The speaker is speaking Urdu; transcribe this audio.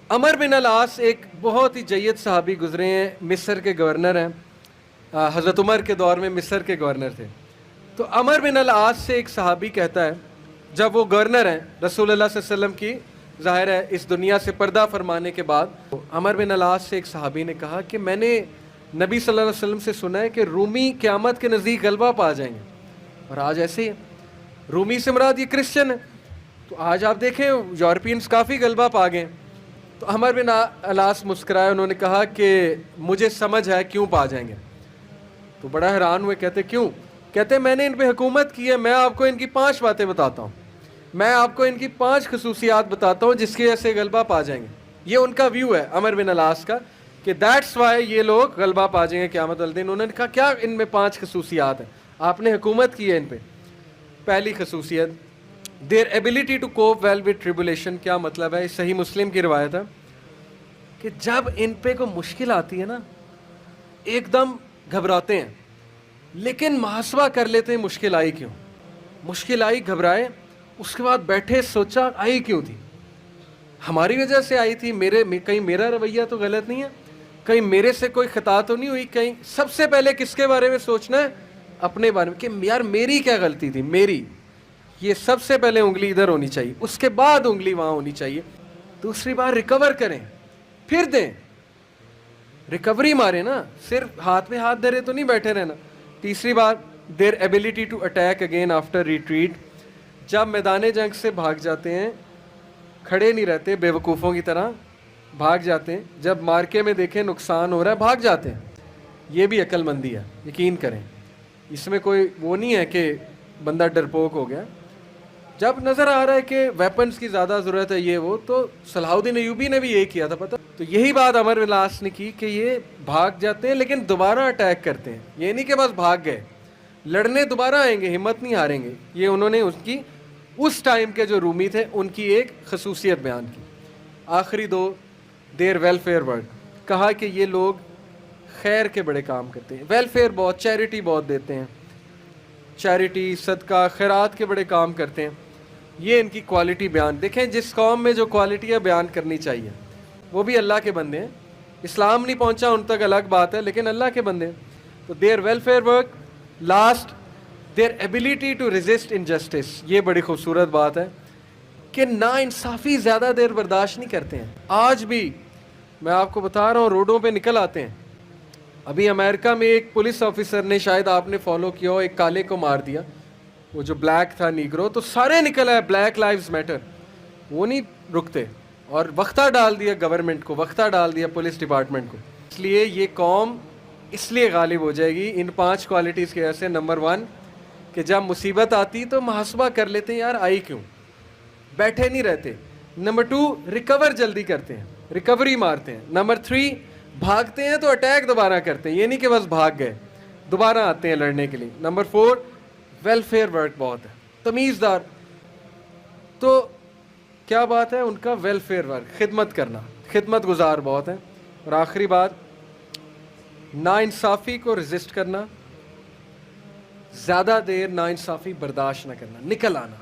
عمر بن العاص ایک بہت ہی جید صحابی گزرے ہیں، مصر کے گورنر ہیں، حضرت عمر کے دور میں مصر کے گورنر تھے۔ تو عمر بن العاص سے ایک صحابی کہتا ہے، جب وہ گورنر ہیں رسول اللہ صلی اللہ علیہ وسلم کی، ظاہر ہے اس دنیا سے پردہ فرمانے کے بعد، عمر بن العاص سے ایک صحابی نے کہا کہ میں نے نبی صلی اللہ علیہ وسلم سے سنا ہے کہ رومی قیامت کے نزدیک غلبہ پا جائیں گے، اور آج ایسے ہی ہے۔ رومی سے مراد یہ کرسچن ہے، تو آج آپ دیکھیں یورپینز کافی غلبہ پا گئے۔ تو عمر بن العاص مسکرائے، انہوں نے کہا کہ مجھے سمجھ ہے کیوں پا جائیں گے۔ تو بڑا حیران ہوئے، کہتے کیوں؟ کہتے میں نے ان پہ حکومت کی ہے، میں آپ کو ان کی 5 باتیں بتاتا ہوں، میں آپ کو ان کی 5 خصوصیات بتاتا ہوں جس کی وجہ سے غلبہ پا جائیں گے۔ یہ ان کا ویو ہے عمر بن العاص کا کہ دیٹس وائی یہ لوگ غلبہ پا جائیں گے قیامت والے دن۔ انہوں نے کہا کیا ان میں 5 خصوصیات ہیں؟ آپ نے حکومت کی ہے ان پہ۔ پہلی خصوصیت their ability to cope well with tribulation۔ کیا مطلب ہے؟ صحیح مسلم کی روایت ہے کہ جب ان پہ کوئی مشکل آتی ہے نا، ایک دم گھبراتے ہیں، لیکن محاسبہ کر لیتے ہیں مشکل آئی کیوں۔ مشکل آئی، گھبرائے، اس کے بعد بیٹھے سوچا آئی کیوں تھی، ہماری وجہ سے آئی تھی، کہیں میرا رویہ تو غلط نہیں ہے، کہیں میرے سے کوئی خطا تو نہیں ہوئی، کہیں سب سے پہلے کس کے بارے میں سوچنا ہے؟ اپنے بارے میں، کہ یار میری کیا غلطی تھی، میری، یہ سب سے پہلے انگلی ادھر ہونی چاہیے، اس کے بعد انگلی وہاں ہونی چاہیے۔ دوسری بار ریکور کریں، پھر دیں، ریکوری مارے نا، صرف ہاتھ پہ ہاتھ دھرے تو نہیں بیٹھے رہنا۔ تیسری بات their ability to attack again after retreat. جب میدان جنگ سے بھاگ جاتے ہیں، کھڑے نہیں رہتے بے وقوفوں کی طرح، بھاگ جاتے ہیں، جب مارکے میں دیکھیں نقصان ہو رہا ہے بھاگ جاتے ہیں۔ یہ بھی عقل مندی ہے، یقین کریں، اس میں کوئی وہ نہیں ہے کہ بندہ ڈرپوک ہو گیا۔ جب نظر آ رہا ہے کہ ویپنز کی زیادہ ضرورت ہے یہ وہ، تو صلاح الدین ایوبی نے بھی یہی کیا تھا، پتہ۔ تو یہی بات عمر بن العاص نے کی کہ یہ بھاگ جاتے ہیں لیکن دوبارہ اٹیک کرتے ہیں، یہ نہیں کہ بس بھاگ گئے، لڑنے دوبارہ آئیں گے، ہمت نہیں ہاریں گے۔ یہ انہوں نے اس ٹائم کے جو رومی تھے ان کی ایک خصوصیت بیان کی۔ آخری 2 دیر ویلفیئر ورک، کہا کہ یہ لوگ خیر کے بڑے کام کرتے ہیں، ویلفیئر بہت، چیریٹی بہت دیتے ہیں، چیریٹی، صدقہ، خیرات کے بڑے کام کرتے ہیں۔ یہ ان کی کوالٹی بیان، دیکھیں جس قوم میں جو کوالٹی ہے بیان کرنی چاہیے، وہ بھی اللہ کے بندے ہیں، اسلام نہیں پہنچا ان تک الگ بات ہے، لیکن اللہ کے بندے ہیں۔ تو their welfare work. Last their ability to resist injustice, یہ بڑی خوبصورت بات ہے کہ نا انصافی زیادہ دیر برداشت نہیں کرتے ہیں۔ آج بھی میں آپ کو بتا رہا ہوں، روڈوں پہ نکل آتے ہیں۔ ابھی امریکہ میں ایک پولیس آفیسر نے، شاید آپ نے فالو کیا ہو، ایک کالے کو مار دیا، وہ جو بلیک تھا نیگرو، تو سارے نکل آئے بلیک لائیوز میٹر، وہ نہیں رکتے، اور وقتہ ڈال دیا گورنمنٹ کو، وقتہ ڈال دیا پولیس ڈپارٹمنٹ کو۔ اس لیے یہ قوم اس لیے غالب ہو جائے گی ان 5 کوالٹیز کی وجہ سے۔ نمبر 1 کہ جب مصیبت آتی تو محاسبہ کر لیتے ہیں، یار آئی کیوں، بیٹھے نہیں رہتے۔ نمبر 2 ریکور جلدی کرتے ہیں، ریکوری مارتے ہیں۔ نمبر 3 بھاگتے ہیں تو اٹیک دوبارہ کرتے ہیں، یہ نہیں کہ بس بھاگ گئے، دوبارہ آتے ہیں لڑنے کے لیے۔ نمبر 4 ویلفیئر ورک بہت ہے، تمیزدار۔ تو کیا بات ہے ان کا؟ ویلفیئر ورک، خدمت کرنا، خدمت گزار بہت ہے۔ اور آخری بات ناانصافی کو ریزسٹ کرنا، زیادہ دیر ناانصافی برداشت نہ کرنا، نکل آنا۔